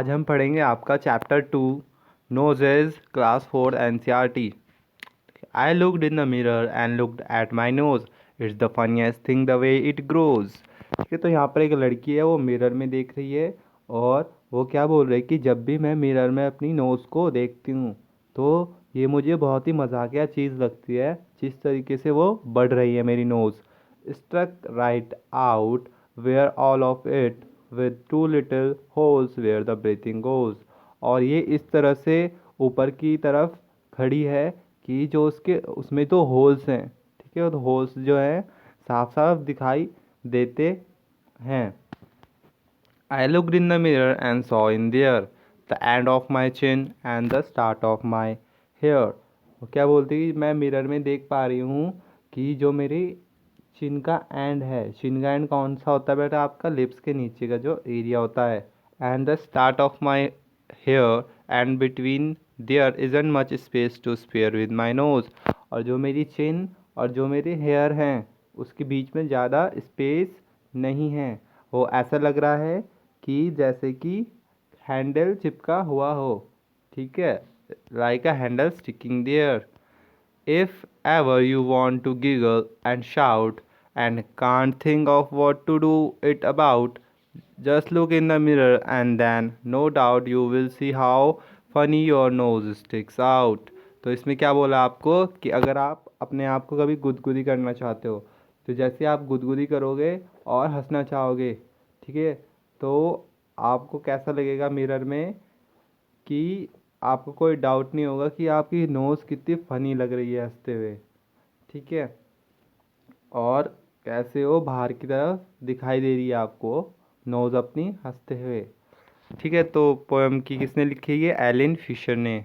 आज हम पढ़ेंगे आपका chapter 2 noses class 4 NCERT। I looked in the mirror and looked at my nose. It's the funniest thing the way it grows। ठीक है, तो यहाँ पर एक लड़की है, वो मिरर में देख रही है और वो क्या बोल रही है कि जब भी मैं मिरर में अपनी नोज़ को देखती हूँ तो ये मुझे बहुत ही मजाकिया चीज़ लगती है, जिस तरीके से वो बढ़ रही है मेरी nose. Struck right out where all of it with two little holes where the breathing goes. और ये इस तरह से ऊपर की तरफ खड़ी है कि जो उसके उसमें तो होल्स हैं। ठीक है, तो होल्स जो हैं साफ साफ दिखाई देते हैं। I looked in the mirror and saw in there the end of my chin and the start of my hair। वो क्या बोलती है, मैं मिरर में देख पा रही हूँ कि जो मेरी चिन का एंड है, चिन का एंड कौन सा होता है बेटा, आपका लिप्स के नीचे का जो एरिया होता है, and the start of my hair and between there isn't much space to spare with my nose. और जो मेरी चिन और जो मेरे हेयर हैं उसके बीच में ज़्यादा स्पेस नहीं है। वो ऐसा लग रहा है कि जैसे कि हैंडल चिपका हुआ हो। ठीक है, like a handle sticking there. If ever you want to giggle and shout and can't think of what to do it about, just look in the mirror and then no doubt you will see how funny your nose sticks out। तो इसमें क्या बोला आपको कि अगर आप अपने आप को कभी गुदगुदी करना चाहते हो तो जैसे आप गुदगुदी करोगे और हंसना चाहोगे, ठीक है, तो आपको कैसा लगेगा मिरर में कि आपको कोई डाउट नहीं होगा कि आपकी नोज़ कितनी फ़नी लग रही है हंसते हुए। ठीक है, और कैसे वो बाहर की तरफ दिखाई दे रही है आपको नोज़ अपनी हंसते हुए। ठीक है, तो पोएम की किसने लिखी है, एलिन फिशर ने।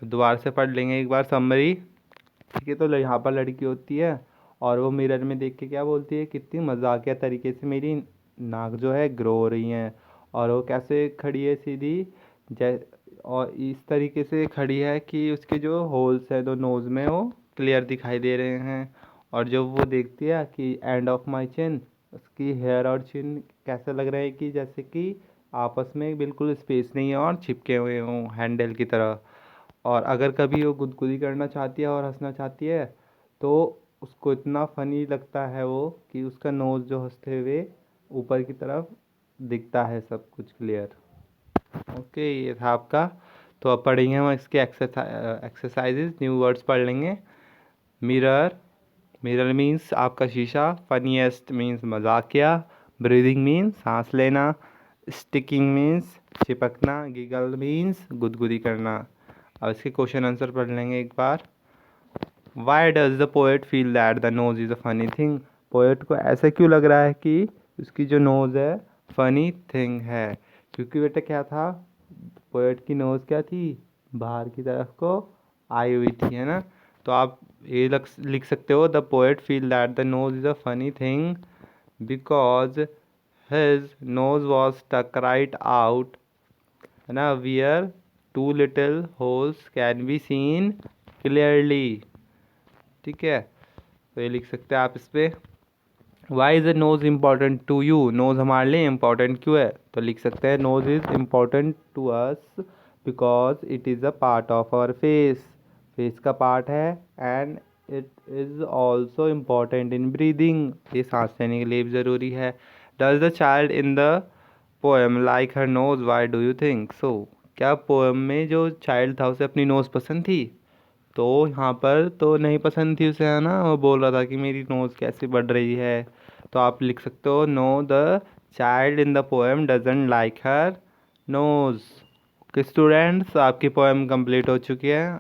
दोबारा से पढ़ लेंगे एक बार समरी। ठीक है, तो यहाँ पर लड़की होती है और वो मिरर में देख के क्या बोलती है, कितनी मजाकिया तरीके से मेरी नाक जो है ग्रो हो रही है। और वो कैसे खड़ी है सीधी, जै और इस तरीके से खड़ी है कि उसके जो होल्स है दो नोज़ में वो क्लियर दिखाई दे रहे हैं। और जब वो देखती है कि एंड ऑफ माई चिन, उसकी हेयर और चिन कैसे लग रहे हैं कि जैसे कि आपस में बिल्कुल स्पेस नहीं है और चिपके हुए हों हैंडल की तरह। और अगर कभी वो गुदगुदी करना चाहती है और हंसना चाहती है तो उसको इतना फ़नी लगता है वो कि उसका नोज़ जो हंसते हुए ऊपर की तरफ दिखता है सब कुछ क्लियर। ओके, ये था आपका। तो अब पढ़ेंगे हम इसके एक्सरसाइजेज, न्यू वर्ड्स पढ़ लेंगे। मिरर, मिरर मीन्स आपका शीशा। फनीएस्ट मीन्स मजाकिया। ब्रीदिंग मीन्स सांस लेना। स्टिकिंग मीन्स चिपकना। गिगल मीन्स गुदगुदी करना। अब इसके क्वेश्चन आंसर पढ़ लेंगे एक बार। Why does the poet feel that the nose is a funny thing. Poet को ऐसा क्यों लग रहा है कि उसकी जो नोज़ है फनी थिंग है, क्योंकि बेटा क्या था, पोएट की नोज़ क्या थी, बाहर की तरफ को आई हुई थी, है ना। तो आप ये लिख सकते हो, the poet feel that the nose is a funny thing because his nose was stuck right out, है ना, where two little holes can be seen clearly. ठीक है, तो ये लिख सकते हैं आप इस पर। Why is a nose important to you, nose हमारे लिए इम्पॉर्टेंट क्यों है, तो लिख सकते हैं nose is important to us because it is a part of our face, face का पार्ट है। And it is also important in breathing, ये सांस लेने के लिए भी ज़रूरी है। Does the child in the poem like her nose, why do you think so. क्या पोएम में जो चाइल्ड था उसे अपनी नोज़ पसंद थी, तो यहाँ पर तो नहीं पसंद थी उसे, है ना, वो बोल रहा था कि मेरी नोज़ कैसे बढ़ रही है। तो आप लिख सकते हो, no the child in the poem doesn't like her nose. Students, आपकी पोएम कंप्लीट हो चुकी है।